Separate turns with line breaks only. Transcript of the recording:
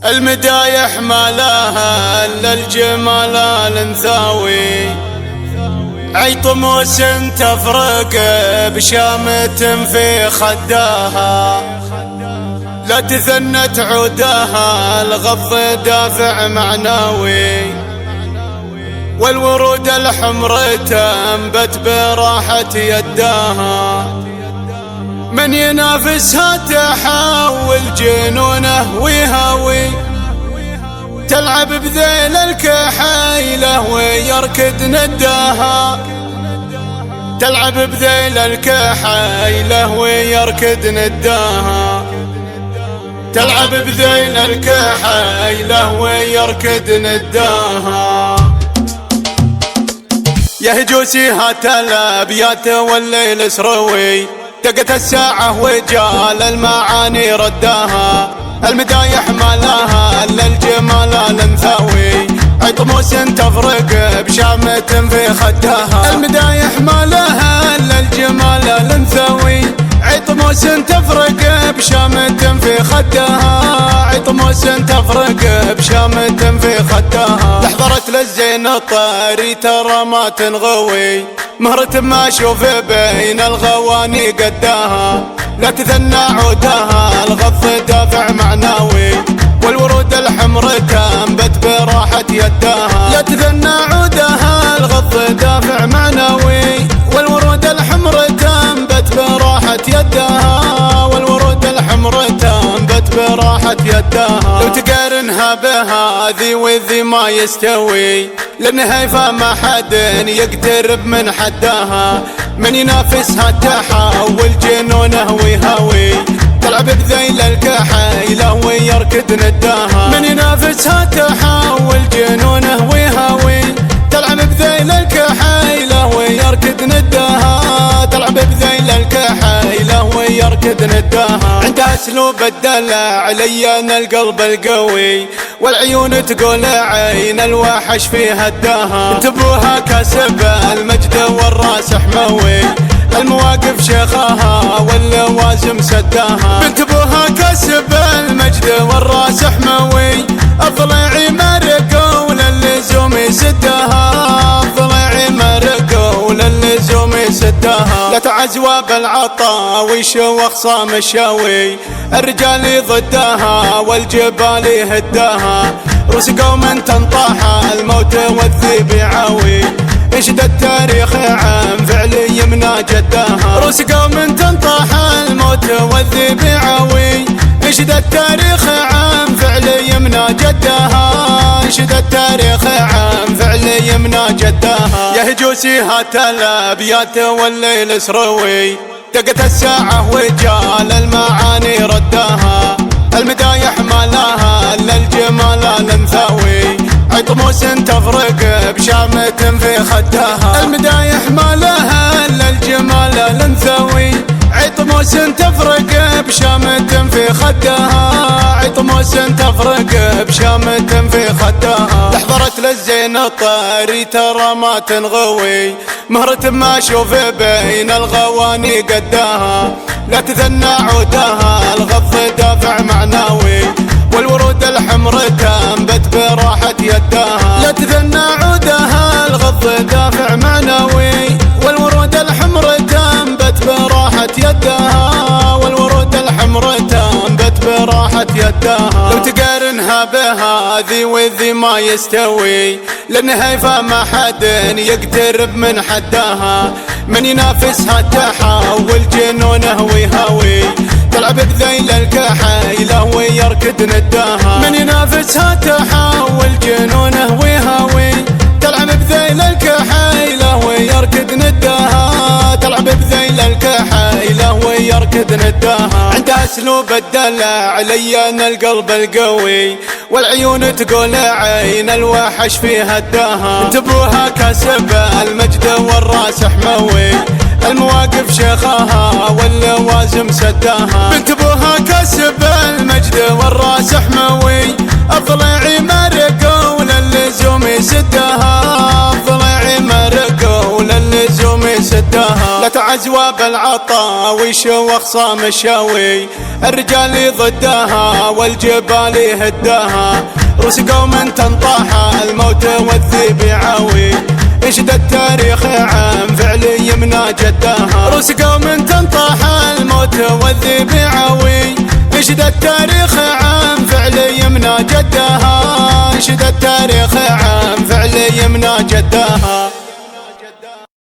المدايح ما لها الا الجمال الانثوي، عيطموس تفرق بشامة في خداها، لا تثنت عودها الغض دافع معنوي، والورود الحمر تنبت براحة يداها، من ينافسها تحول جنونه ويهوي، تلعب بذيل الكحيلة ويركض نداها، تلعب بذيل الكحيلة ويركض نداها، تلعب بذيل الكحيلة ويركض نداها. يهجوسي هات الابيات والليل سروي، دقت الساعة وجال المعاني رداها، المدايح ما لها الا الجمال الانثوي، عطموس تفرق بشامة في خداها، المدايح ما لها الا الجمال الانثوي، عطموس تفرق بشامة في خداها، عطموس تفرق بشامة في خداها، لحضرت للزين الطاري ترى ما تنغوي، مهرة ما اشوف بين الغواني قداها، لا تثنى عودها الغض دافع معنوي، والورود الحمر تنبت براحة يداها، لا تثنى عودها الغض دافع معنوي، والورود الحمر تنبت براحة يداها، والورود الحمر تنبت براحة يداها، لو تقارنها بهذي وذي ما يستوي، لانها فما حد يقترب من حداها، من ينافسها تحول جنونه ويهوي، تلعب بذيل الكحيلة ويركض نداها، من ينافسها تحول جنونه ويهوي، تلعب بذيل الكحيلة ويركض نداها، تلعب بذيل الكحيلة ويركض نداها، عندها اسلوب الدلع لين القلب القوي، والعيون تقول عين الوحش في هداها، انتبوها كاسب المجد والراس حموي، المواقف شيخها واللوازم سداها، انتبوها كاسب المجد والراس حموي، الضليعي مرق وللزوم يسدها، الضليعي مرق وللزوم يسدها، لا تعزوى بالعطاوي شوخ صام الشاوي، الرجال ضدها والجبال يهداها، روس قوم تنطاح الموت والذيب يعاوي، انشد التاريخ عن فعل يمنى جداها، روس قوم تنطاح الموت والذيب يعاوي، انشد التاريخ عن فعل يمنى جداها، انشد التاريخ عن فعل يمنى جداها. يهجوسي هات الابيات والليل سروي، دقت الساعة وجال المعاني رداها، المدايح ما لها الا الجمال الانثوي، عطموس تفرق بشامة في خداها، المدايح ما لها الا الجمال الانثوي، عطموس تفرق بشامة في خداها، عطموس تفرق بشامة في خداها، لحضرت للزين الطاري ترى ما تنغوي، مهرة ما اشوف بين الغواني قداها، لا تثنى عودها الغض دافع معنوي، والورود الحمر تنبت براحة يداها، لا تثنى عودها الغض دافع معنوي، والورود الحمر تنبت براحة يداها، والورود الحمر تنبت براحة يداها، لو تقارنها بهذي وذي ما يستوي، لانها فما حد يقترب من حداها، من ينافسها تحول جنونه ويهوي، تلعب بذيل الكحيلة ويركض نداها، من ينافسها تحول جنونه ويهوي، تلعب بذيل الكحيلة ويركض نداها، تلعب بذيل الكحيلة ويركض نداها، عندها اسلوب الدلع لين القلب القوي، والعيون تقول عين الوحش في هداها، انتبوها كاسب المجد والراس حموي، المواقف شيخها واللوازم سداها، انتبوها كاسب المجد والراس حموي، الضليعي مرق وللزوم يسدها، الضليعي مرق وللزوم يسدها، لا عزوة بالعطاوي شوخ صام الشوي، الرجال ضدها والجبال يهدها، روس قوم تنطاح الموت والذيب يعوي، يشد التاريخ عن فعل يمنى جدها، روس قوم تنطاح الموت والذيب يعوي، يشد التاريخ عن فعل يمنى جدها، يشد التاريخ عن فعل يمنى جدها.